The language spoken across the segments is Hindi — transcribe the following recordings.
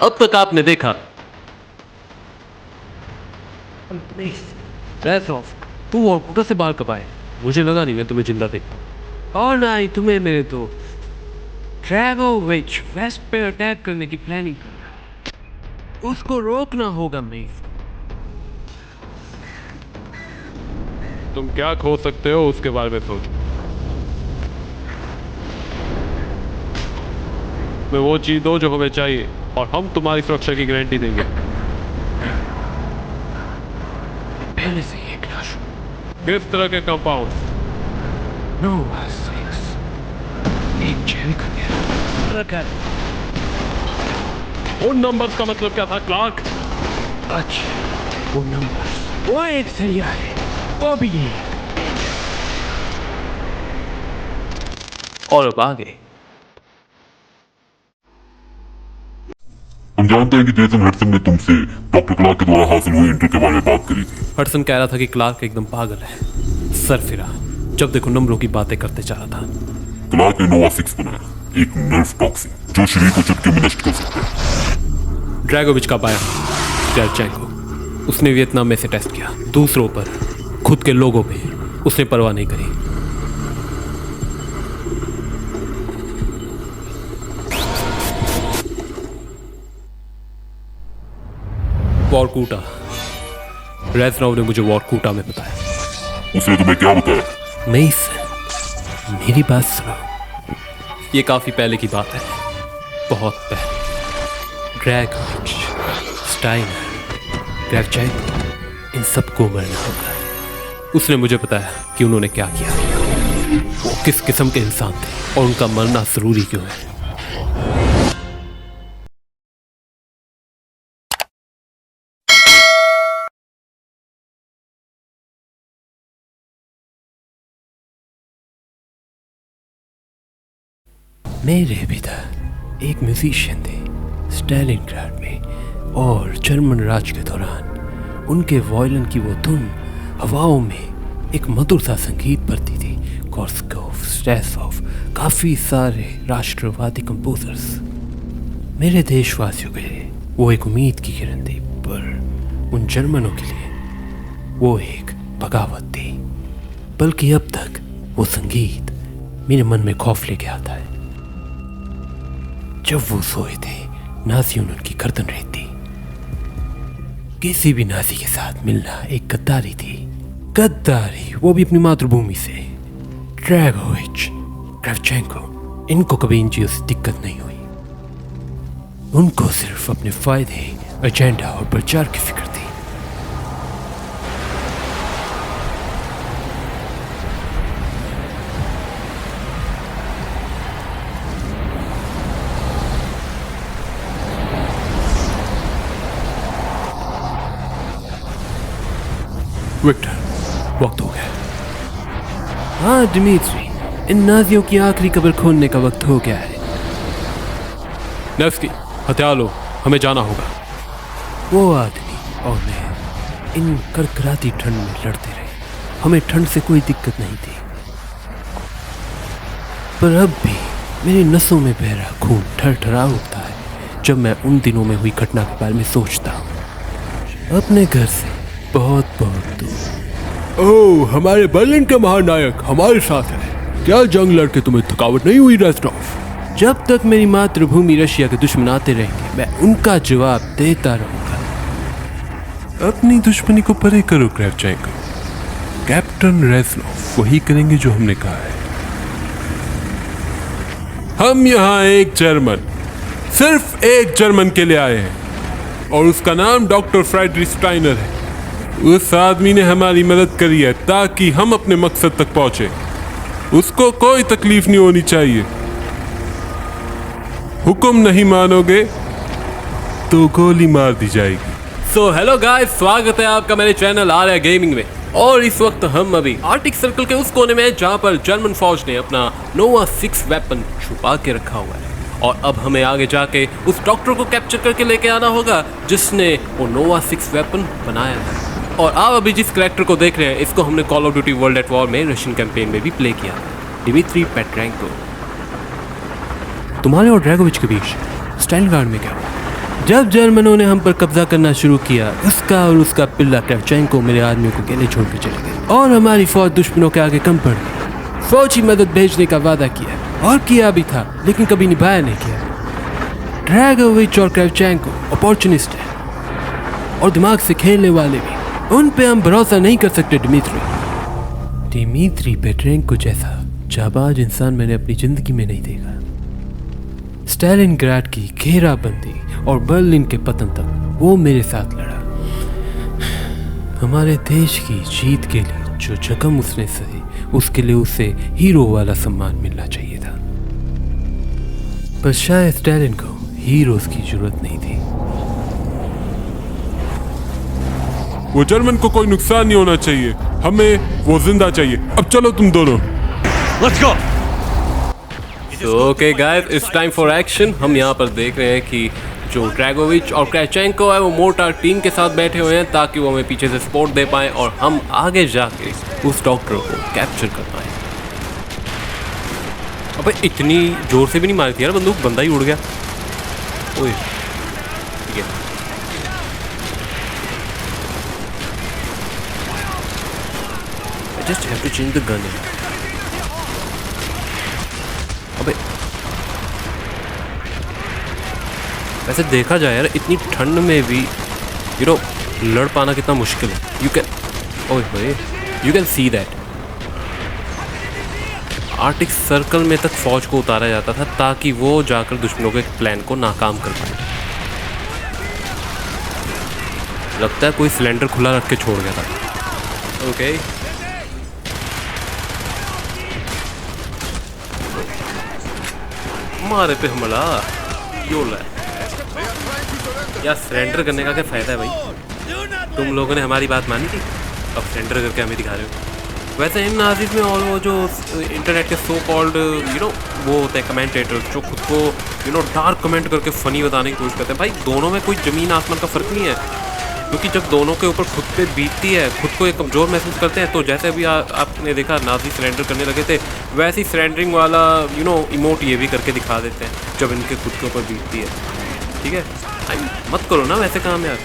अब तक आपने देखा। तू वॉरकूटा से बाहर कब आए? मुझे लगा नहीं मैं तुम्हें जिंदा देखता। और नहीं तुम्हें मेरे तो ड्रैगोविच वेस्ट पे अटैक करने की प्लानिंग कर रहा है। उसको रोकना होगा मैं। तुम क्या खो सकते हो उसके बारे में सोचो। मैं वो चीज दो जो हमें चाहिए और हम तुम्हारी सुरक्षा की गारंटी देंगे। पहले से ही एक लाश। किस तरह के कंपाउंड? एक जैविक उन नंबर्स का मतलब क्या था क्लार्क? अच्छा वो नंबर्स, वो एक सरिया है, वो भी ये। और अब आगे हम जानते हैं कि जेसन हडसन ने तुमसे डॉक्टर क्लार्क के द्वारा हासिल हुई इंटर के बारे में बात करी थी। हडसन कह रहा था कि क्लार्क एकदम पागल है, सर फिरा जब देखो नंबरों की बातें करते जा रहा था। क्लार्क ने नोवा 6 बनाया, एक नर्व टॉक्सिन जो शरीर को चुटकी में नष्ट कर सकता है। ड्रैगोविच का बाया टेरचेंको, उसने वियतनाम में से टेस्ट किया, दूसरों पर, खुद के लोगों पे उसने परवाह नहीं करी। वॉरकूटा, रेज़नोव ने मुझे वॉरकूटा में बताया। उसने तुम्हें क्या बताया? नहीं सर, मेरी बात सुनो। ये काफी पहले की बात है, बहुत पहले। ड्रैगोविच, स्टाइनर, क्रेवचेंको, इन सबको मरना होगा। उसने मुझे बताया कि उन्होंने क्या किया, वो किस किस्म के इंसान थे और उनका मरना जरूरी क्यों है। मेरे पिता एक म्यूजिशियन थे स्टालिनग्राड में, और जर्मन राज के दौरान उनके वायलिन की वो धुन हवाओं में एक मधुर सा संगीत भरती थी। कोर्सकोव, स्ट्रेसोव, काफ़ी सारे राष्ट्रवादी कंपोजर्स। मेरे देशवासियों के लिए वो एक उम्मीद की किरण थी, पर उन जर्मनों के लिए वो एक बगावत थी। बल्कि अब तक वो संगीत मेरे मन में खौफ लेके आता है। जब वो सोए थे, नाजियों ने उनकी गर्दन रेत दी। किसी भी नाजी के साथ मिलना एक गद्दारी थी, गद्दारी, वो भी अपनी मातृभूमि से। ड्रैगोविच, क्रेवचेंको, इनको कभी इन चीजों से दिक्कत नहीं हुई। उनको सिर्फ अपने फायदे, एजेंडा और प्रचार की फिक्र थी। विक्टर, वक्त हो गया। हाँ डिमित्री, इन नाजियों की आखिरी कब्र खोलने का वक्त हो गया है। नेव्स्की, हथियार लो, हमें जाना होगा। वो आदमी और मैं इन करकराती ठंड में लड़ते रहे। हमें ठंड से कोई दिक्कत नहीं थी, पर अब भी मेरी नसों में बह रहा खून ठरठरा उठता है जब मैं उन दिनों में हुई घटना के बारे में सोचता हूँ। अपने घर से बहुत बहुत दूर। ओह, हमारे बर्लिन के महानायक हमारे साथ है। क्या जंग लड़के तुम्हें थकावट नहीं हुई रेज़नोव? जब तक मेरी मातृभूमि रशिया के दुश्मन आते रहेंगे, मैं उनका जवाब देता रहूंगा। अपनी दुश्मनी को परे करो क्रेवचेंको। कैप्टन रेज़नोव वही करेंगे जो हमने कहा है। हम यहाँ एक जर्मन, सिर्फ एक जर्मन के लिए आए हैं, और उसका नाम डॉक्टर फ्रेडरिक स्टाइनर है। उस आदमी ने हमारी मदद करी है ताकि हम अपने मकसद तक पहुंचे। उसको कोई तकलीफ नहीं होनी चाहिए। हुक्म नहीं मानोगे तो गोली मार दी जाएगी। सो हेलो गाइस, स्वागत है आपका मेरे चैनल आर्या गेमिंग में। और इस वक्त हम अभी आर्टिक सर्कल के उस कोने में हैं जहां पर जर्मन फौज ने अपना नोवा 6 वेपन छुपा के रखा हुआ है। और अब हमें आगे जाके उस डॉक्टर को कैप्चर करके लेके आना होगा जिसने वो नोवा 6 वेपन बनाया है। और आप अभी जिस कैरेक्टर को देख रहे हैं, इसको हमने call of duty world at war में रशियन कैंपेन में भी प्ले किया, डिमित्री पेट्रेंको। तुम्हारे और ड्रैगोविच के बीच स्टालिनग्राड में क्या हुआ? जब जर्मनों ने हम पर कब्जा करना शुरू किया, उसका और उसका पिल्ला क्रेवचेंको मेरे आदमियों को अकेले छोड़ के चले गए और हमारी फौज दुश्मनों के आगे कम पड़ गई। फौजी मदद भेजने का वादा किया और किया भी था, लेकिन कभी निभाया नहीं किया। ड्रैगोविच और क्रेवचेंको अपॉर्चुनिस्ट है और दिमाग से खेलने वाले भी। उन पे हम भरोसा नहीं कर सकते। दिमित्री पेट्रेंको जैसा जाबाज इंसान मैंने अपनी जिंदगी में नहीं देखा। स्टालिनग्राड की घेराबंदी और बर्लिन के पतन तक वो मेरे साथ लड़ा। हमारे देश की जीत के लिए जो जख्म उसने सही, उसके लिए उसे हीरो वाला सम्मान मिलना चाहिए था। पर शायद स्टालिन को हीरोज की जरूरत नहीं थी। वो जर्मन को कोई नुकसान नहीं होना चाहिए, हमें वो जिंदा चाहिए। अब चलो तुम दोनों। Let's go! Okay guys, it's time for action. हम यहाँ पर देख रहे हैं कि जो ड्रैगोविच और क्रेवचेंको है वो मोर्टार टीम के साथ बैठे हुए हैं ताकि वो हमें पीछे से सपोर्ट दे पाएं और हम आगे जाके उस डॉक्टर को कैप्चर कर पाएं। अबे इतनी जोर से भी नहीं मारी थी यार बंदूक, बंदा ही उड़ गया। ओए ठीक है, I just have to change the gun. अबे वैसे देखा जाए यार, इतनी ठंड में भी लड़ पाना कितना मुश्किल है। You can see that. Arctic circle में तक फौज को उतारा जाता था ताकि वो जाकर दुश्मनों के प्लान को नाकाम कर पाए। लगता है कोई सिलेंडर खुला रख के छोड़ गया था। ओके हमारे पे हमला योला यार। सरेंडर करने का क्या फ़ायदा है भाई? तुम लोगों ने हमारी बात मानी थी, अब सरेंडर करके हमें दिखा रहे हो। वैसे इन नाज़िस में और वो जो इंटरनेट के सो कॉल्ड वो होते हैं कमेंटेटर्स जो खुद को डार्क कमेंट करके फ़नी बताने की कोशिश करते हैं। भाई दोनों में कोई ज़मीन आसमान का फ़र्क नहीं है, क्योंकि जब दोनों के ऊपर खुद पे बीतती है, खुद को एक कमज़ोर महसूस करते हैं। तो जैसे अभी आपने देखा नाज़ी सरेंडर करने लगे थे, वैसे ही सरेंडरिंग वाला इमोट ये भी करके दिखा देते हैं जब इनके खुद के ऊपर बीतती है। ठीक है, मत करो ना वैसे काम यार।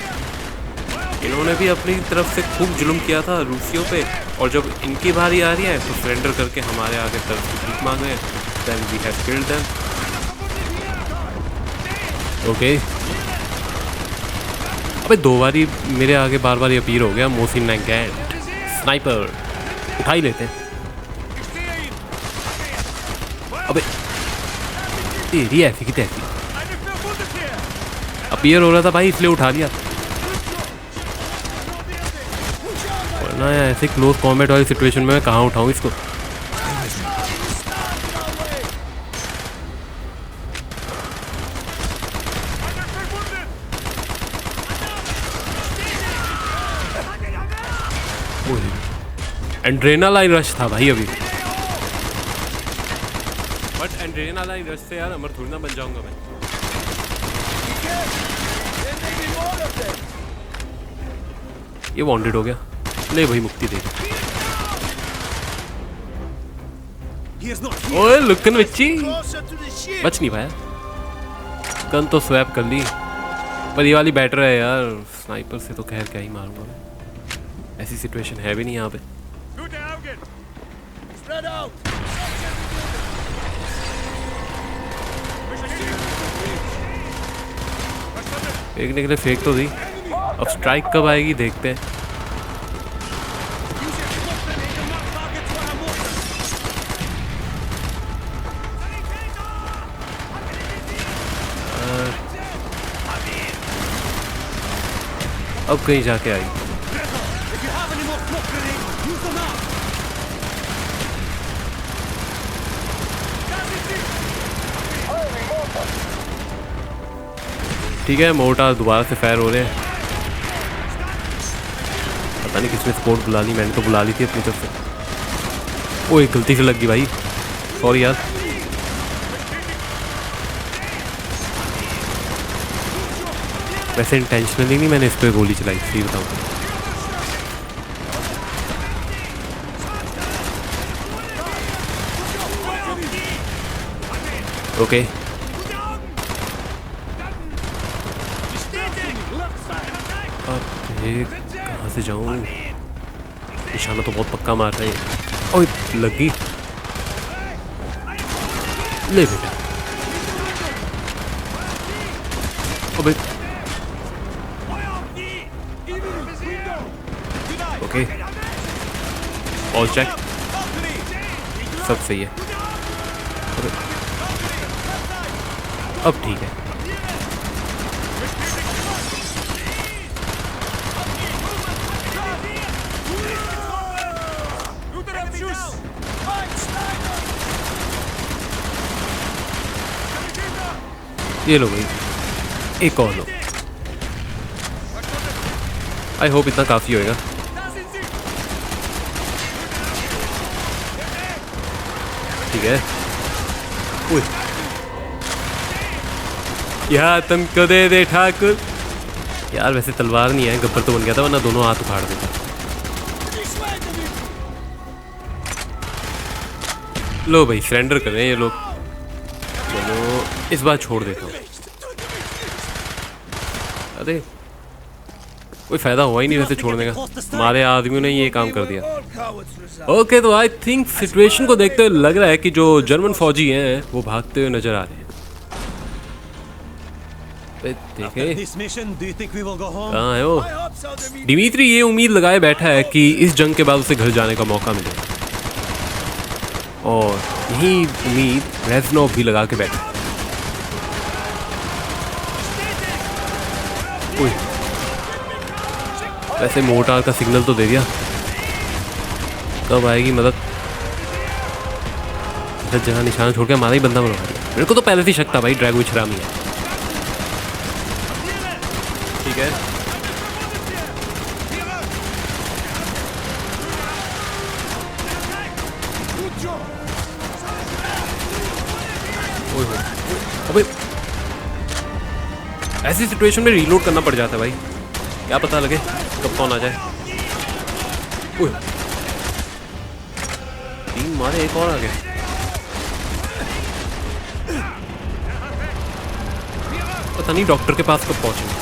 इन्होंने भी अपनी तरफ से खूब जुल्म किया था रूसियों पे, और जब इनकी बारी आ रही है तो सरेंडर करके हमारे आगे तरफ से भीख मांग रहे हैं। Then we have killed them. Okay अबे दो बारी मेरे आगे बार बार अपीयर हो गया मोहसिन नगैट स्नाइपर। उठा ही लेते हैं। अबे तेरी ऐसी की तैसी अपीयर हो रहा था भाई, इसलिए उठा लिया। वरना ऐसे क्लोज कॉम्बैट वाली सिचुएशन में मैं कहाँ उठाऊँ इसको। एड्रेनालाइन रश था भाई अभी, बट एड्रेनालाइन रश से यार अमर थोड़ी ना बन जाऊंगा मैं। ये वांटेड हो गया, ले भाई मुक्ति दे। ओए लुकन बच्ची, बच नहीं पाया। गन तो स्वैप कर ली, पर ये वाली बेटर है यार। स्नाइपर से तो खैर क्या ही मारूंगा मैं, ऐसी सिचुएशन है भी नहीं यहाँ पे। फेंकने के लिए फेंक तो दी, अब स्ट्राइक कब आएगी देखते हैं। अब कहीं जाके आई। ठीक है, मोर्टार दोबारा से फायर हो रहे हैं। पता नहीं किसने सपोर्ट बुला ली, मैंने तो बुला ली थी अपनी तरफ से। ओए गलती से लग गई भाई, सॉरी यार। वैसे इंटेंशनली नहीं मैंने इस पर गोली चलाई थी, बताऊँ। ओके अब कहाँ से जाऊँ? निशाना तो बहुत पक्का मार रहा है। ओए लगी। ले बेटा। अबे ओके, ऑल चेक, सब सही है। अब ठीक है। ये लो भाई, एक और लो। आई होप इतना काफ़ी होएगा। ठीक है। उई, यार तुमको दे दे ठाकुर। यार वैसे तलवार नहीं है, गब्बर तो बन गया था, वरना दोनों हाथ उखाड़ देता। लो भाई, सरेंडर कर रहे हैं ये लोग। चलो इस बार छोड़ देता हूँ। अरे कोई फायदा हुआ ही नहीं वैसे छोड़ने का, हमारे आदमियों ने ये काम कर दिया। ओके तो आई थिंक सिचुएशन को देखते हुए लग रहा है कि जो जर्मन फौजी हैं वो भागते हुए नजर आ रहे हैं। देखे कहाँ है वो? डिमित्री ये उम्मीद लगाए बैठा है कि इस जंग के बाद उसे घर जाने का मौका मिले, और यही उम्मीद रेज़नोव भी लगा के बैठा है। वैसे मोर्टार का सिग्नल तो दे दिया, कब आएगी मदद? गलत जगह निशाना छोड़ के हमारा ही बंदा बनवा दिया। मेरे को तो पहले से ही शक था भाई, ड्रैगोविच हरामी है। ठीक है, अबे ऐसी सिचुएशन में रीलोड करना पड़ जाता है भाई, क्या पता लगे कब कौन आ जाए। तीन मारे, एक और आ गया। पता नहीं डॉक्टर के पास कब पहुंचेंगे।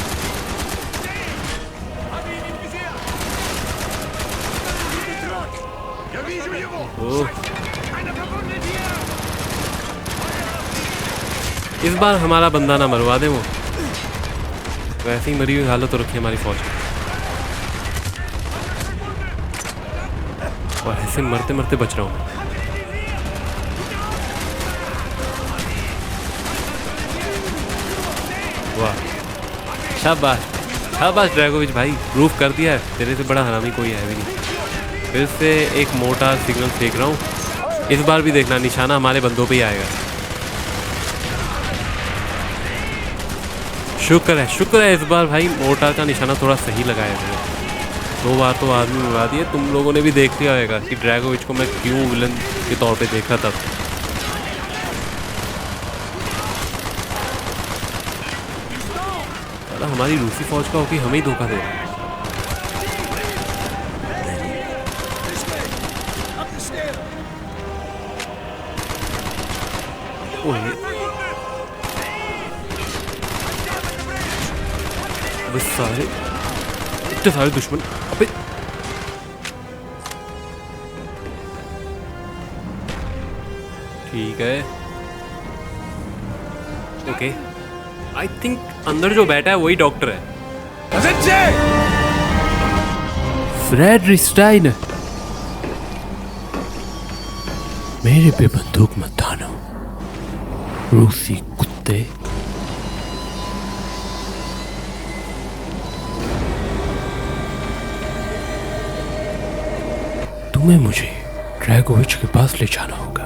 इस बार हमारा बंदा ना मरवा दे वो, वैसे ही मरी हुई हालत तो रखी हमारी फौज की। और ऐसे मरते मरते बच रहा हूँ। वाह, शाबाश शाबाश ड्रैगोविच भाई, प्रूफ कर दिया है, तेरे से बड़ा हरामी कोई है भी नहीं। फिर से एक मोटा सिग्नल फेंक रहा हूँ, इस बार भी देखना निशाना हमारे बंदों पे ही आएगा। शुक्र है इस बार भाई मोर्टार का निशाना थोड़ा सही लगाया है। 2 बार तो आदमी उड़ा दिए। तुम लोगों ने भी देख लिया होगा कि ड्रैगोविच को मैं क्यों विलन के तौर पे देखा था। हमारी रूसी फौज का होकर हमें ही धोखा दे रहा है। सारे इतने सारे दुश्मन, अबे ठीक है। ओके, आई थिंक अंदर जो बैठा है वही डॉक्टर है। फ्रेडरिक स्टाइनर, मेरे पे बंदूक मत तानो रूसी कुत्ते। तुम्हें मुझे ड्रैगोविच के पास ले जाना होगा।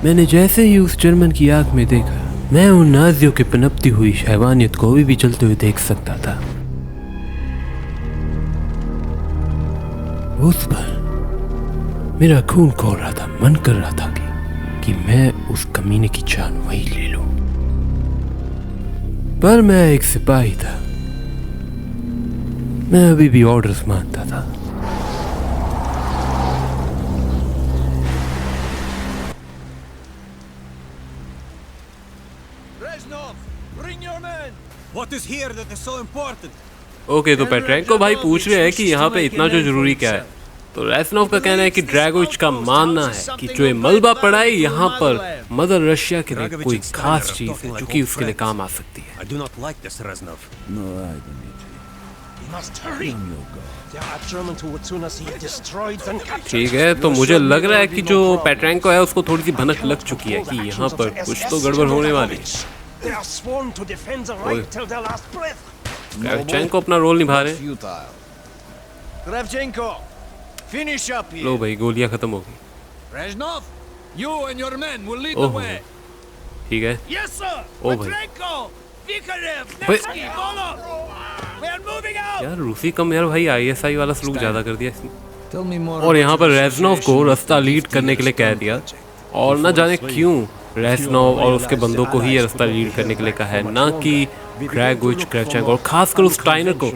मैंने जैसे ही उस जर्मन की आंख में देखा, मैं उन नाजियों की पनपती हुई हैवानियत को भी चलते हुए देख सकता था। उस पर मेरा खून खौल रहा था, मन कर रहा था कि मैं उस कमीने की जान वही ले लूं। पर मैं एक सिपाही था, मैं अभी भी ऑर्डर्स मानता था। What is here that is so important? Okay, तो पेट्रेंको भाई पूछ रहे हैं कि यहाँ पे इतना जो जरूरी क्या है। तो रेजनोव का कहना है कि ड्रैगोविच का मानना है कि जो ये मलबा पड़ा है यहाँ पर मदर रशिया के लिए कोई खास चीज है जो कि उसके लिए काम आ सकती है। I do not like this, Reznov. No, I Dmitri. We must hurry. There are Germans who would sooner see it destroyed than captured. ठीक है, तो मुझे लग रहा है कि जो पेट्रेंको है उसको थोड़ी सी भनक लग चुकी है कि यहाँ पर कुछ तो गड़बड़ होने वाली है। They are sworn to defend the right till their last breath. क्रेवचेंको अपना रोल निभा रहे हैं। Futile. Kravchenko, finish up here. लो भाई, गोलियां खत्म हो गई। Reznov, you and your men will lead the ओहो, way. ठीक है। Yes, sir. ओ भाई, Petrenko, Vikarev, भाई Nevsky, Volov. We are moving out. यार रूसी कम यार भाई, आईएसआई वाला सलूक ज्यादा कर दिया इसने। Tell me more. और यहाँ पर about the रेजनोव को situation रास्ता लीड करने के लिए कह दिया, और न जाने क्यों रेजनोव और उसके बंदों को ही ये रास्ता लीड करने के लिए कहा है, ना कि ड्रैगोविच, क्रेवचेंको और खासकर उस स्टाइनर को,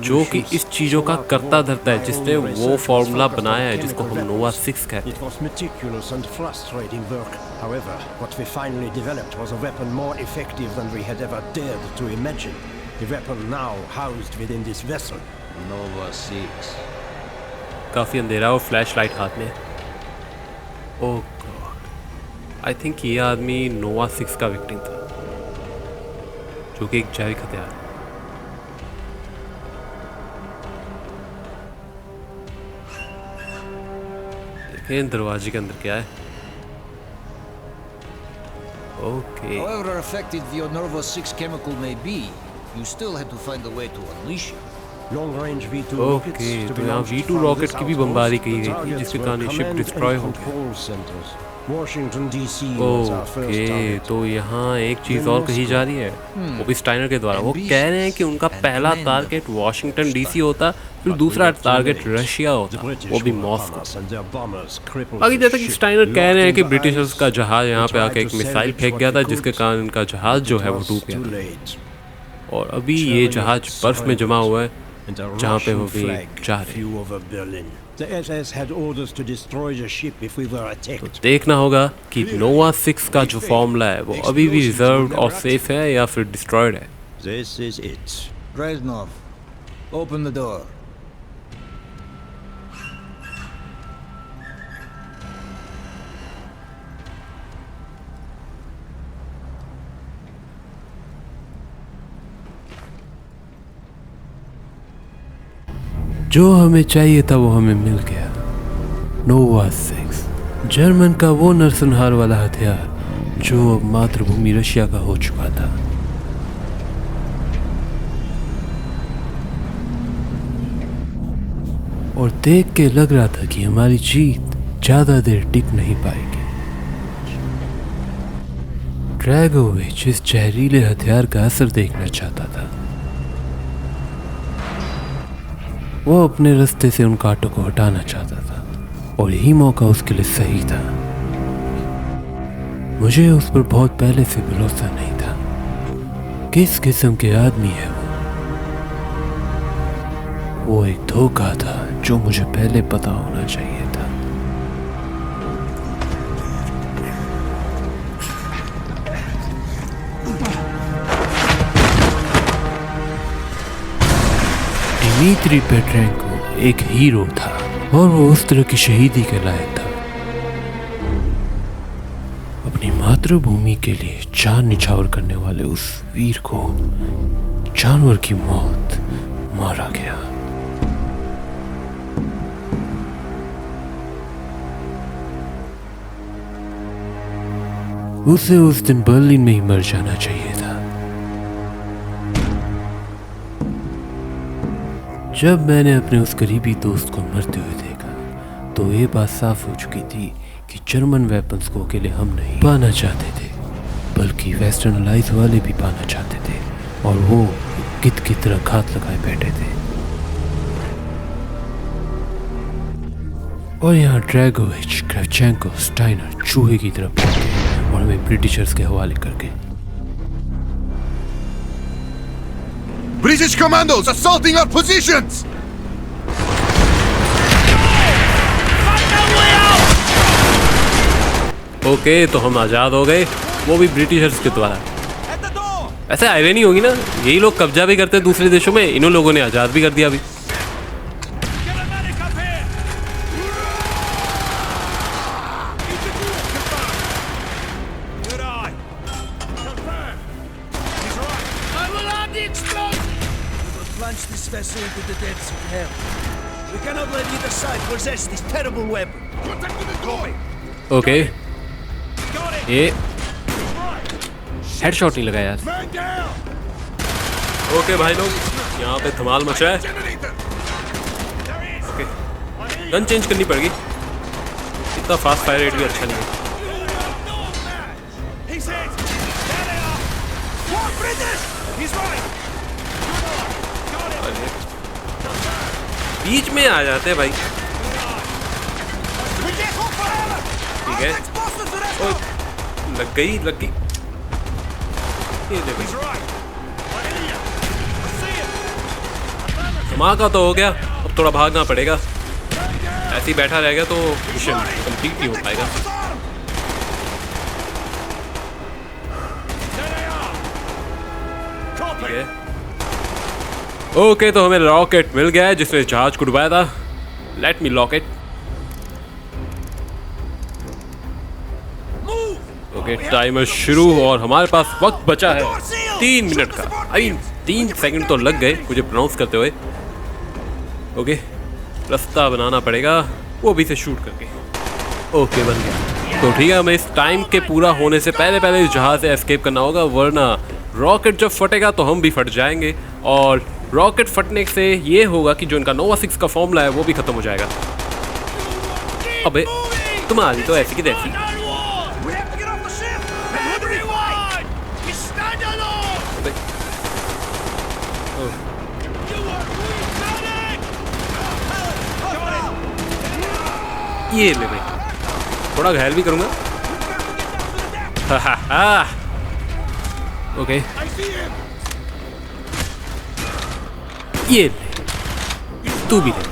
जो कि इस चीजों का करता धरता है, जिसने वो फॉर्मूला बनाया है जिसको हम नोवा 6 कहते हैं। It was meticulous and frustrating work. However, what we finally developed was a weapon more effective than we had ever dared to imagine. The weapon now housed within this vessel. Nova 6. काफी अंधेरा और फ्लैश लाइट हाथ में। ओह गॉड, आई थिंक ये आदमी नोवा 6 का विक्टिम था, जो कि एक जैविक हथियार है। देखें दरवाजे के अंदर क्या है। Okay, However effective your Nova 6 chemical may be, you still had to find a way to unleash it. Long range V2 rockets okay, to तो be यहाँ launched V2 from rocket this की भी outpost. बमबारी की The गई थी, targets जिसके were कारण शिप command डिस्ट्रॉय and हो गया। control centers. Washington DC was our first okay, target. तो यहाँ एक चीज और कही जा रही है, वो भी स्टाइनर के द्वारा। वो कह रहे हैं कि उनका पहला टारगेट वॉशिंगटन डीसी होता, फिर दूसरा टारगेट रशिया होता, वो भी मॉस्को। बाकी जैसा कि स्टाइनर कह रहे हैं कि ब्रिटिशर्स का जहाज यहाँ पे आके एक मिसाइल फेंक गया था, जिसके कारण इनका जहाज जो है वो डूब गया था। और अभी ये जहाज बर्फ में जमा हुआ है, जहाँ पे वो भी जा रहे हैं। The SS had orders to destroy the ship if we were attacked. देखना होगा कि नोवा 6 का जो फॉर्मूला है वो अभी भी रिजर्व्ड और सेफ है या फिर डिस्ट्रॉयड है। This is it. Reznov, open the door. जो हमें चाहिए था वो हमें मिल गया। नोवा 6, जर्मन का वो नरसंहार वाला हथियार जो अब मातृभूमि रशिया का हो चुका था। और देख के लग रहा था कि हमारी जीत ज्यादा देर टिक नहीं पाएगी। ड्रैगोविच इस जहरीले हथियार का असर देखना चाहता था। वो अपने रास्ते से उन कांटों को हटाना चाहता था, और यही मौका उसके लिए सही था। मुझे उस पर बहुत पहले से भरोसा नहीं था। किस किस्म के आदमी है वो एक धोखा था जो मुझे पहले पता होना चाहिए था। डिमित्री पेट्रेंको एक हीरो था, और वो उस तरह की शहीदी के लायक था। अपनी मातृभूमि के लिए जान निछावर करने वाले उस वीर को जानवर की मौत मारा गया। उसे उस दिन बर्लिन में ही मर जाना चाहिए था। जब मैंने अपने उस करीबी दोस्त को मरते हुए देखा, तो ये बात साफ हो चुकी थी कि जर्मन वेपन्स को अकेले हम नहीं पाना चाहते थे, बल्कि वेस्टर्न अलाइज वाले भी पाना चाहते थे, और वो गिद्ध की तरह घात लगाए बैठे थे। और यहाँ ड्रैगोविच, क्रेवचेंको, स्टाइनर चूहे की तरह पहुंच गए और हमें ब्रिटिशर्स के हवाले कर गए। British commandos assaulting our positions! Okay, तो हम आज़ाद हो गए, वो भी ब्रिटिशर्स के द्वारा। ऐसे आयरनी होगी ना, यही लोग कब्जा भी करते हैं दूसरे देशों में, इन्हों लोगों ने आज़ाद भी कर दिया अभी। Plunge this vessel into the depths of hell. We cannot let either side possess this terrible weapon. Okay, ये हेडशॉट नहीं लगा यार। ओके भाई लोग, यहाँ पे धमाल मचा है। ओके, गन चेंज करनी पड़ेगी, इतना फास्ट फायर रेट भी अच्छा नहीं है। बीच में आ जाते हैं भाई। ठीक है, ओ, लग गई। ये ले भाई, धमाका तो हो गया, अब थोड़ा भागना पड़ेगा। ऐसे ही बैठा रहेगा तो मिशन कंप्लीट नहीं हो पाएगा। ठीक है, ओके, तो हमें रॉकेट मिल गया है जिसने जहाज को डुबाया था। Let me lock it. Okay, timer शुरू और हमारे पास वक्त बचा है 3 मिनट का। 3 सेकंड तो लग गए मुझे प्रोनाउंस करते हुए। ओके, रास्ता बनाना पड़ेगा, वो भी से शूट करके। ओके, बन गया। तो ठीक है, हमें इस टाइम के पूरा होने से पहले इस जहाज से एस्केप करना होगा, वरना रॉकेट जब फटेगा तो हम भी फट जाएंगे। और रॉकेट फटने से ये होगा कि जो इनका नोवा 6 का फॉर्मूला है वो भी खत्म हो जाएगा। अबे तुम्हारी तो ऐसी की तैसी। ये ले भाई, थोड़ा घायल भी करूंगा। ओके, ये ले, तू भी ले।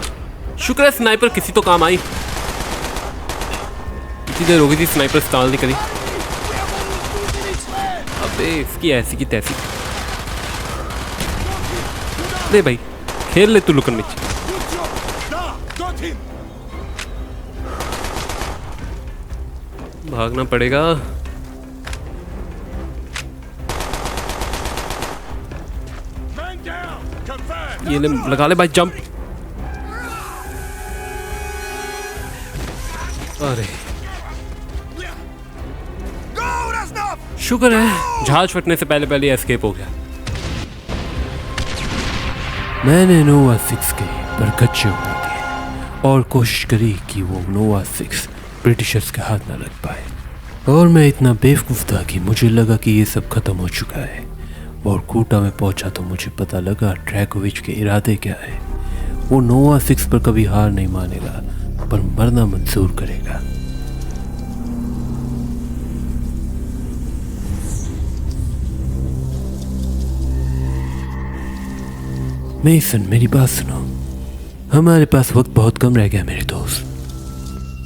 शुक्र है स्नाइपर किसी तो काम आई। इतनी देर हो गई थी स्नाइपर इस्तेमाल नहीं करी। अबे इसकी ऐसी की तैसी। ले भाई, खेल ले तू लुकन मिर्ची। भागना पड़ेगा। ये ले, लगा ले भाई जंप। अरे शुक्र है जहाज फटने से पहले एस्केप हो गया। मैंने नोवा 6 के पर कच्चे उड़ा दिए और कोशिश करी कि वो नोवा 6 ब्रिटिशर्स के हाथ न लग पाए। और मैं इतना बेवकूफ़ था कि मुझे लगा कि ये सब खत्म हो चुका है। और कोटा में पहुंचा तो मुझे पता लगा ड्रैकोविच के इरादे क्या है। वो नोवा 6 पर कभी हार नहीं मानेगा, पर मरना मंजूर करेगा। मेसन, मेरी बात सुनो। हमारे पास वक्त बहुत कम रह गया मेरे दोस्त।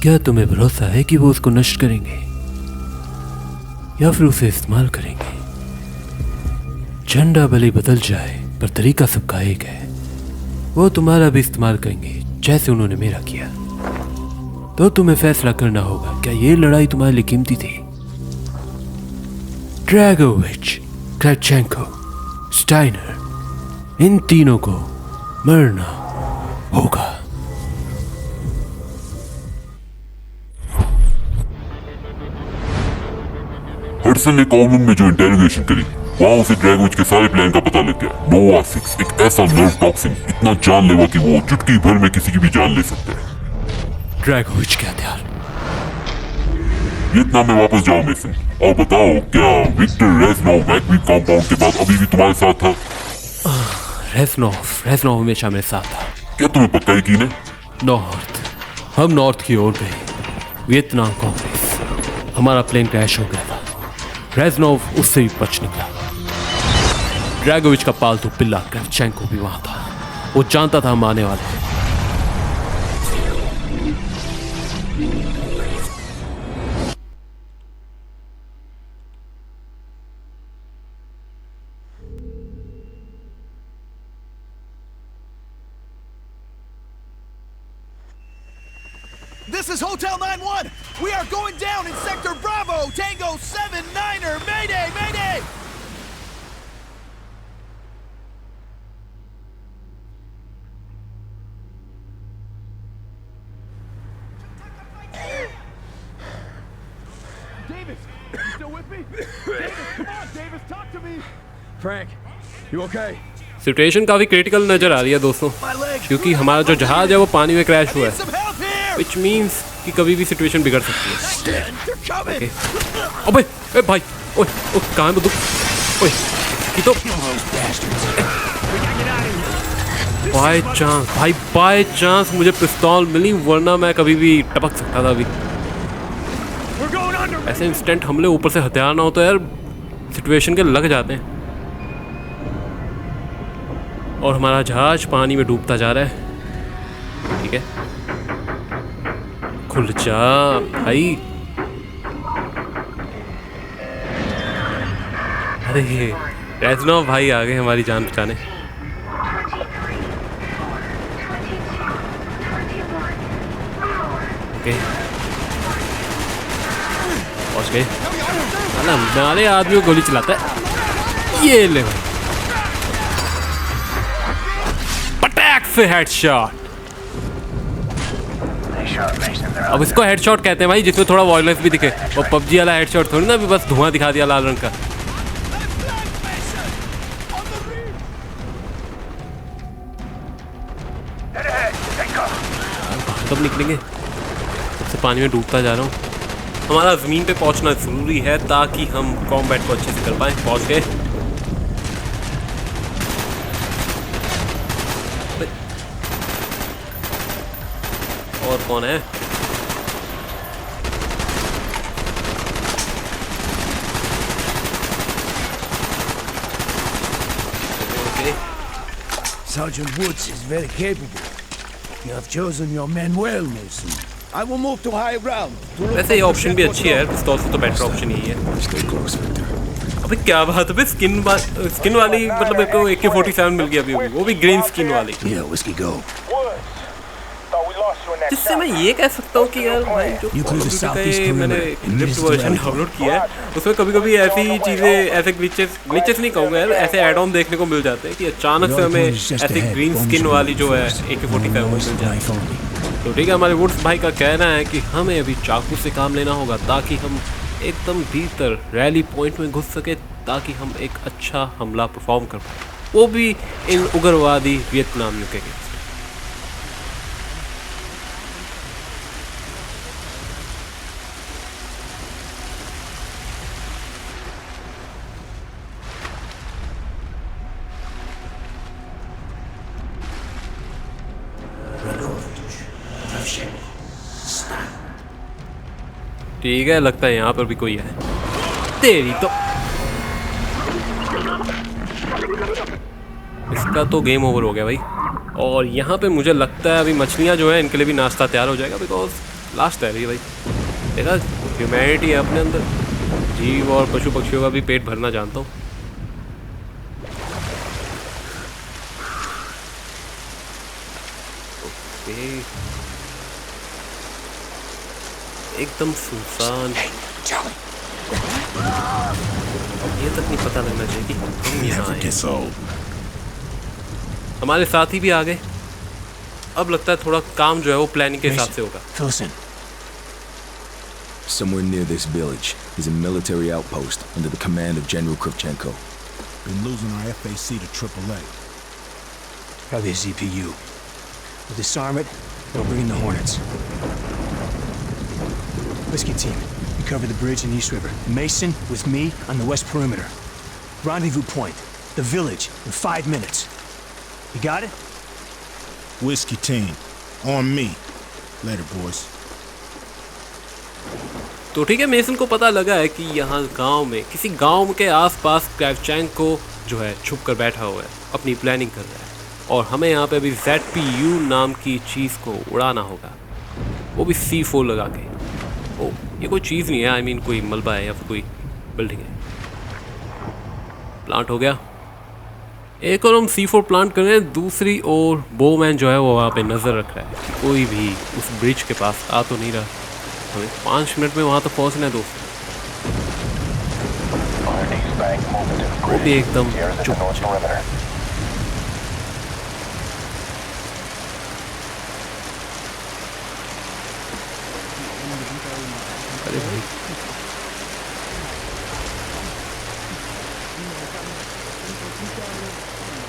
क्या तुम्हें भरोसा है कि वो उसको नष्ट करेंगे या फिर उसे इस्तेमाल करेंगे? झंडा भले बदल जाए पर तरीका सबका एक है। वो तुम्हारा भी इस्तेमाल करेंगे जैसे उन्होंने मेरा किया। तो तुम्हें फैसला करना होगा, क्या ये लड़ाई तुम्हारे लिए कीमती थी? ड्रैगोविच, क्राचेंको, स्टाइनर, इन तीनों को मरना होगा। हडसन ने कॉमन में जो इंटेरोगेशन करी, वहाँ उसे ड्रैगोविच के सारे प्लान का पता लग गया। नोवा 6 एक ऐसा नर्व टॉक्सिन, इतना जानलेवा कि वो चुटकी भर में किसी की भी जान ले सकता है। ड्रैगोविच के हथियार। वियतनाम में वापस जाओ मेसन और बताओ, क्या विक्टर रेजनोव वैक्यूम कंपाउंड के बाद अभी भी तुम्हारे साथ था? रेजनोव हमेशा मेरे साथ था। क्या तुम्हें पक्का यकीन है? नॉर्थ, हम नॉर्थ की ओर गए। वियतनाम कांग्रेस, हमारा प्लेन क्रैश हो गया था। रेजनोव उससे भी बच निकला। ड्रैगोविच का पालतू पिल्ला क्रेवचेंको भी वहां था। वो जानता था हम आने वाले हैं। This is Hotel 9-1. We are going down in Sector Bravo. Tango 7-9er. Mayday, mayday. Davis, you still with me? Davis, come on, Davis, talk to me. Frank, you okay? Situation काफ़ी क्रिटिकल नज़र आ रही है दोस्तों, क्योंकि हमारा जो जहाज़ है वो पानी में क्रैश हुआ है, विच मीन्स कि कभी भी सिचुएशन बिगड़ सकती है। ओके, अबे ए भाई, ओए ओए कहाँ है बंदूक? ओए की तो बाय चांस मुझे पिस्तौल मिली, वरना मैं कभी भी टपक सकता था। अभी ऐसे इंस्टेंट हमले ऊपर से हथियार ना हो तो यार सिचुएशन के लग जाते हैं। और हमारा जहाज पानी में डूबता जा रहा है। ठीक है, खुल जा भाई। अरे ये रेजनॉव भाई आ गए हमारी जान बचाने। ओके, पहुंच गए। नाले आदमी को गोली चलाता है। ये ले भाई, पटैक से हेडशॉट। अब इसको हेडशॉट कहते हैं भाई, जिसमें थोड़ा वॉयलेंस भी दिखे। और पबजी वाला हेडशॉट थोड़ी ना अभी बस धुआं दिखा दिया लाल रंग का। कब निकलेंगे? सबसे पानी में डूबता जा रहा हूँ। हमारा ज़मीन पे पहुंचना ज़रूरी है ताकि हम कॉम्बैट को अच्छे से कर पाएँ। पहुंच गए। और कौन है? Sergeant Woods is very capable. You have chosen your men well, Mason. I will move to high ground. वैसे ये ऑप्शन भी अच्छी है, पिस्तौल से तो बेटर ऑप्शन यही है। अबे क्या बात है, स्किन वाली मतलब एक को AK-47 मिल गया अभी, वो भी ग्रीन स्किन वाली। Yeah, whiskey go. जिससे मैं ये कह सकता हूँ कि यार भाई जो मैंने लिफ्ट वर्जन डाउनलोड किया है उसमें कभी-कभी ऐसी चीज़ें, ऐसे ग्लिचेस नहीं कहूँगा यार, ऐसे ऐड ऑन देखने को मिल जाते हैं कि अचानक से हमें ऐसी ग्रीन स्किन वाली जो है AK-47 मिल जाए। तो ठीक है, हमारे वुड्स भाई का कहना है कि हमें अभी चाकू से काम लेना होगा ताकि हम एकदम भीतर रैली पॉइंट में घुस सके, ताकि हम एक अच्छा हमला परफॉर्म कर पाए, वो भी इन उग्रवादी वियतनामियों के। ठीक है, लगता है यहाँ पर भी कोई है। तेरी तो इसका तो गेम ओवर हो गया भाई। और यहाँ पे मुझे लगता है अभी मछलियाँ जो है इनके लिए भी नाश्ता तैयार हो जाएगा, बिकॉज लास्ट है भाई। देखा, ह्यूमैनिटी है अपने अंदर। जीव और पशु पक्षियों का भी पेट भरना जानता हूँ। एकदम सुनसान, ये तक नहीं पता लगना चाहिए कि हम यहाँ आए। हमारे साथी भी आ गए। अब लगता है थोड़ा काम जो है वो प्लानिंग के हिसाब से होगा। Somewhere near this village is a military outpost under the command of General Kravchenko. Been losing our FAC to AAA. Probably a ZPU. We'll disarm it, they'll bring in the Hornets. Whiskey team, you cover the bridge in East River. Mason with me on the west perimeter. Rendezvous point, the village, in 5 minutes. You got it? Whiskey team, on me. Later, boys. तो ठीक है, मेसन को पता लगा है कि यहाँ गांव में, किसी गांव के आसपास क्रावचेंको जो है छुप कर बैठा हुआ है, अपनी प्लानिंग कर रहा है। और हमें यहाँ पे अभी ZPU नाम की चीज़ को उड़ाना होगा, वो भी C4 लगा के। ओ, ये कोई चीज़ नहीं है, आई मीन कोई मलबा है या फिर कोई बिल्डिंग है। प्लांट हो गया। एक और हम C4 प्लांट कर रहे हैं, दूसरी ओर बोमैन जो है वो वहाँ पे नज़र रख रहा है कि कोई भी उस ब्रिज के पास आ तो नहीं रहा। हमें 5 मिनट में वहाँ तक पहुँचना है दोस्तों। वो भी एकदम चुप। अरे भाई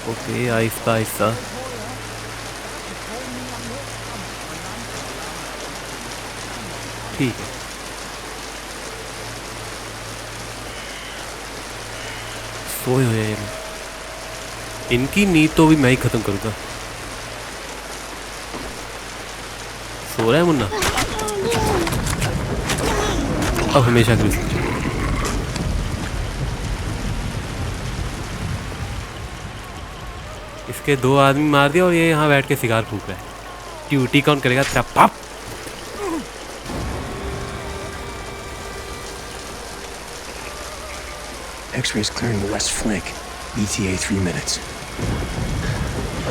ओके, आहिस्ता आहिस्ता। ठीक है, सोए हुए हैं ये लोग। इनकी नींद तो भी मैं ही खत्म करूंगा। सो रहा है मुन्ना अब हमेशा के लिए। इसके 2 आदमी मार दिया और ये यहाँ बैठ के सिगार फूक रहा है। ड्यूटी कौन करेगा तेरा बाप? X-rays clearing the west flank. ETA 3 minutes.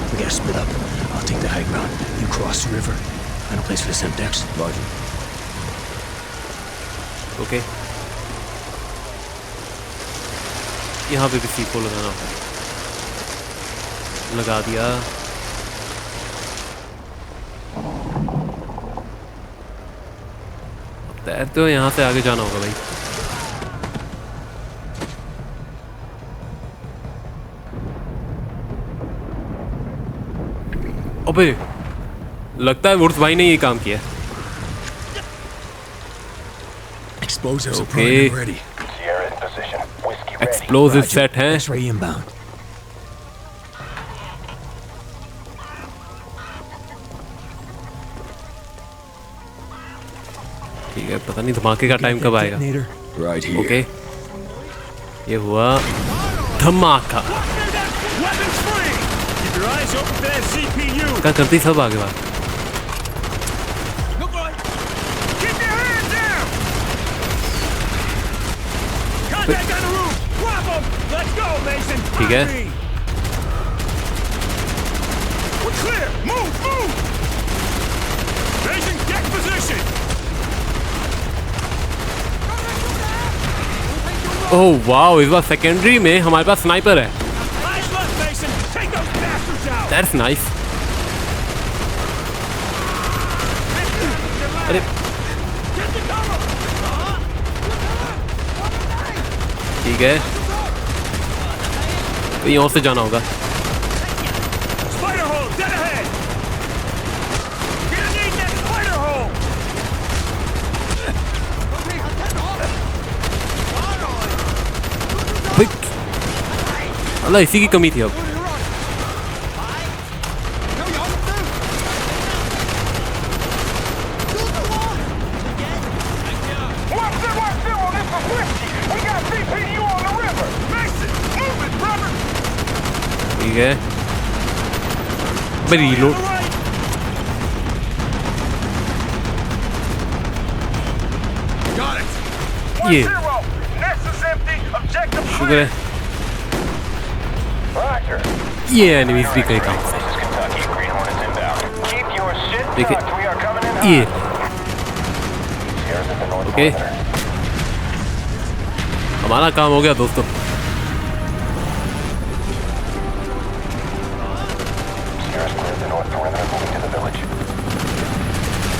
We gotta split up. I'll take the high ground. You cross the river. Find a place for the Semtex. Roger. Okay, यहाँ पे भी C4 लगाना होगा। लगा दिया। अब तैरते हो यहाँ से आगे जाना होगा भाई। अबे लगता है वुड्स भाई ने ये काम किया। Explosives are Okay. primed and ready. Explosive set हैं। X-ray inbound. ठीक है, पता नहीं धमाके का टाइम कब आएगा। Detonator. Right here. ओके, ये हुआ धमाका। Weapons free. Keep your eyes open for that CPU. क्या करती सब आगे बात। Keep your hands down. Contact on the roof. Drop 'em. Let's go, Mason. ठीक है। Follow me. We're clear. Move, move. Mason, get position. Oh wow, इस बार सेकेंडरी में हमारे पास स्नाइपर है। Eyes left, Mason. Take those bastards out. That's nice. अरे Get the cover. ठीक है, कहीं और से जाना होगा। Spider hole, dead ahead. Gonna need that spider hole. भाई अल्लाह, इसी की कमी थी अब। ठीक है भाई, रीलोड। ये शुक्र है ये एनिमीज भी कई काम से। देखिए ये ओके, हमारा काम हो गया दोस्तों।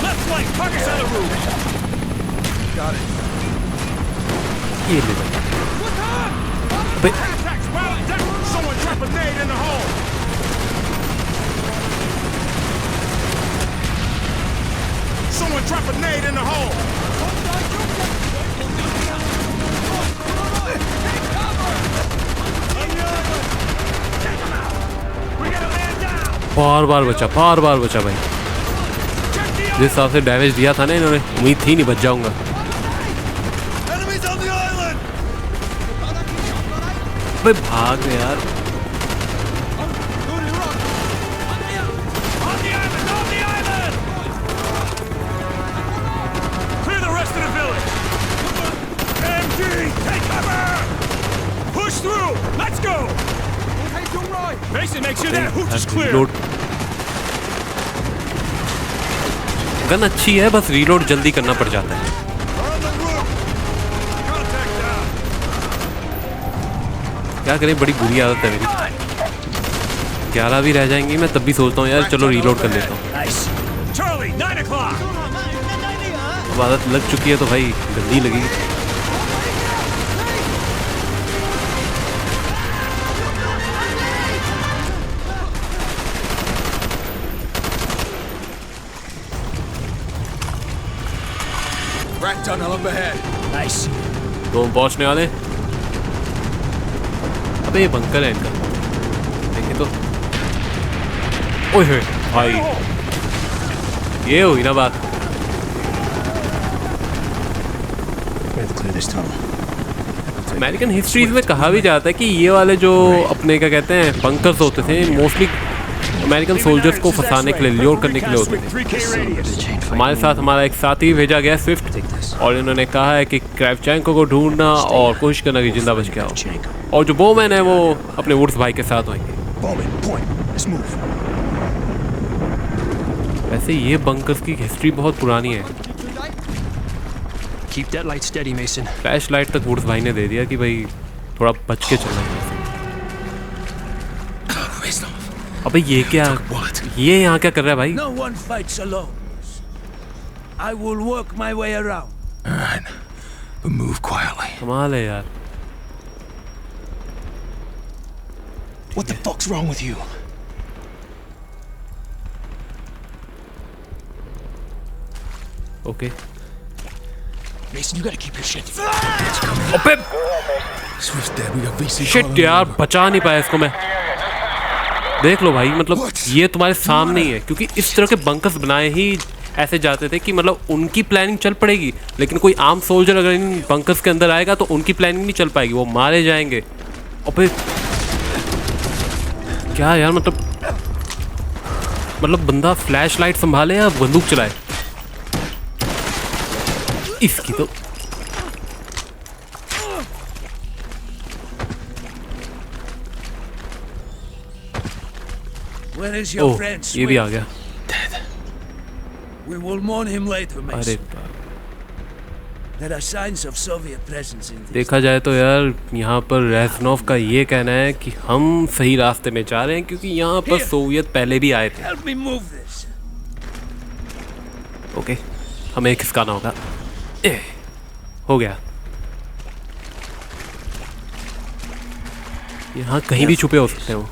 Left flank, target's on the roof. ये ले भाई। Someone drop a nade in the hole. Someone drop a nade in the hole. बार बार बचा भाई। जिस हिसाब से डैमेज दिया था ना इन्होंने, उम्मीद थी नहीं बच जाऊंगा। भाई भाग गए यार। Clear the rest of the village. MG, take cover. Push through. Let's go. Mason, make sure that hooch is clear. Reload gun अच्छी है, बस रीलोड जल्दी करना पड़ जाता है। क्या करें, बड़ी बुरी आदत है मेरी। 11 भी रह जाएंगी, मैं तब भी सोचता हूँ यार चलो रीलोड कर लेता हूँ। Charlie, 9 o'clock. अब आदत लग चुकी है तो भाई गंदी लगेगी। Rat tunnel up ahead. Nice. तो हम पहुंचने वाले। अबे ये बंकर है इनका, देखे तो। ओए होए भाई, ये हुई ना बात। We have to clear this tunnel. American histories में कहा भी जाता है कि ये वाले जो अपने क्या कहते हैं बंकर्स होते थे, मोस्टली अमेरिकन सोल्जर्स को फंसाने के लिए, ल्योर करने के लिए होते थे। 3K radius. हमारे साथ हमारा एक साथी भेजा गया स्विफ्ट, और इन्होंने कहा है कि क्रेवचेंको को ढूंढना और कोशिश करना कि जिंदा बच के आओ, और जो बोमैन है वो अपने वुड्स भाई के साथ होंगे। Bowman, point. Let's move. वैसे ये बंकर्स की हिस्ट्री बहुत पुरानी है। Keep that light steady, Mason. Flash light तक वुड्स भाई ने दे दिया कि भाई थोड़ा बच के चलना है। अबे ये क्या, ये यहाँ क्या कर रहा है भाई? No one fights alone. I will work my way around. Alright, but move quietly. कमाल है यार। What the fuck's wrong with you? Okay. Mason, you gotta keep your shit. अबे Swift's dead. We got VC. Shit यार, बचा नहीं पाया इसको मैं। देख लो भाई, मतलब ये तुम्हारे सामने ही है, क्योंकि इस तरह के बंकर्स बनाए ही ऐसे जाते थे कि मतलब उनकी प्लानिंग चल पड़ेगी, लेकिन कोई आम सोल्जर अगर इन बंकर्स के अंदर आएगा तो उनकी प्लानिंग नहीं चल पाएगी, वो मारे जाएंगे। और फिर क्या यार, मतलब बंदा फ्लैश लाइट संभाले या बंदूक चलाए? इसकी तो Where is your friend, ये भी आ Swift? गया। We will mourn him later, अरे Mason. There are signs of Soviet presence in this. देखा जाए तो यार यहाँ पर रेजनोव का ये कहना है कि हम सही रास्ते में जा रहे हैं, क्योंकि यहाँ पर सोवियत पहले भी आए थे। Help me move this. Okay, हमें खिसकाना होगा। हो गया। यहाँ कहीं भी छुपे हो सकते हैं वो,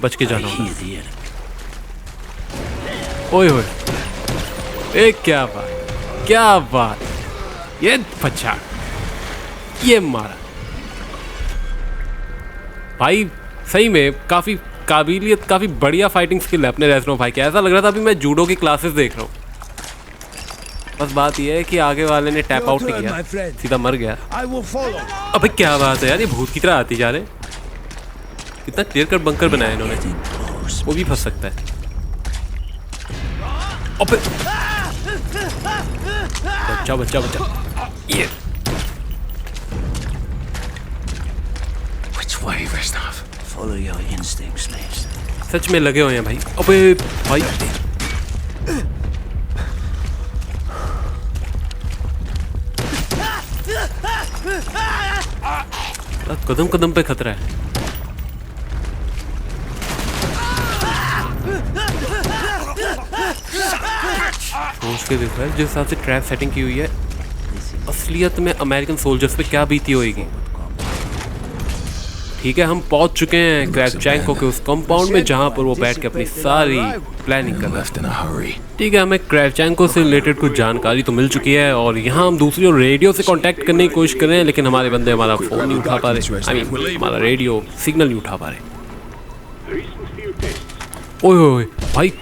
बच के जाना होगा। ओए होए, क्या बात, क्या बात, ये बच्चा, ये मारा भाई। सही में काफी काबिलियत, काफी बढ़िया फाइटिंग स्किल है अपने रेजनो भाई के। ऐसा लग रहा था अभी मैं जूडो की क्लासेस देख रहा हूँ। बस बात यह है कि आगे वाले ने टैप आउट नहीं किया, सीधा मर गया। I will follow. अबे क्या बात है यार, ये भूत की तरह आती जा रहे हैं। कितना क्लियर कट बंकर बनाया इन्होंने, वो भी फंस सकता है। अबे बच्चा बच्चा बच्चा, ये Which way, Reznov? Follow your instincts, Mason. सच में लगे हुए हैं भाई। अबे भाई, कदम कदम पे खतरा है। सोच के देखो जिस हिसाब से ट्रैप सेटिंग की हुई है, असलियत में अमेरिकन सोल्जर्स पे क्या बीती होगी। ठीक है, हम पहुंच चुके हैं क्रेवचेंको के उस कंपाउंड में जहां पर वो बैठ के अपनी सारी प्लानिंग कर रहा है। ठीक है, हमें क्रेवचेंको से रिलेटेड कुछ जानकारी तो मिल चुकी है, और यहाँ हम दूसरी ओर रेडियो से कांटेक्ट करने की कोशिश कर रहे हैं, लेकिन हमारे बंदे हमारा फ़ोन नहीं उठा पा रहे। आई मीन हमारा रेडियो सिग्नल नहीं उठा पा रहे। ओए ओए भाई,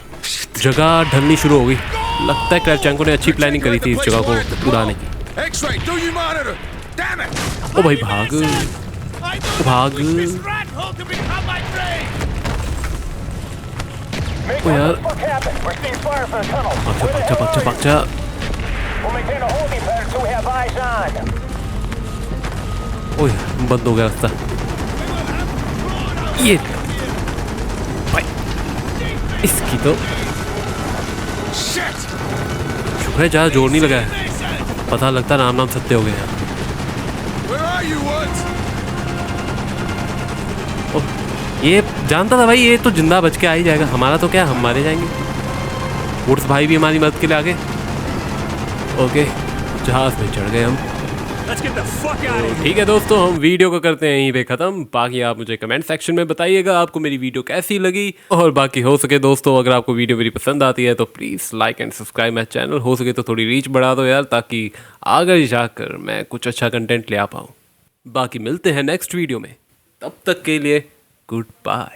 जगह ढलनी शुरू हो गई। लगता है क्रेवचेंको ने अच्छी प्लानिंग करी थी इस जगह को उड़ाने की। ओ भाई भाग भाग। ओ यार, पक्चा पक्चा पक्चा। ओए बंद हो गया रास्ता। ये इसकी तो शुक्र है ज़्यादा जोर नहीं लगा है, पता लगता राम नाम सत्य हो गया। ये जानता था भाई, ये तो जिंदा बच के आ ही जाएगा, हमारा तो क्या, हम मारे जाएंगे। वुड्स भाई भी हमारी मदद के लिए आ गए। ओके, जहाज में चढ़ गए हम। ठीक है दोस्तों, हम वीडियो को करते हैं यहीं पे ख़त्म। बाकी आप मुझे कमेंट सेक्शन में बताइएगा आपको मेरी वीडियो कैसी लगी, और बाकी हो सके दोस्तों अगर आपको वीडियो मेरी पसंद आती है तो please like and subscribe my channel. हो सके तो थोड़ी रीच बढ़ा दो यार, ताकि आगे जाकर मैं कुछ अच्छा कंटेंट ले आ पाऊँ। बाकी मिलते हैं नेक्स्ट वीडियो में, तब तक के लिए गुड बाय।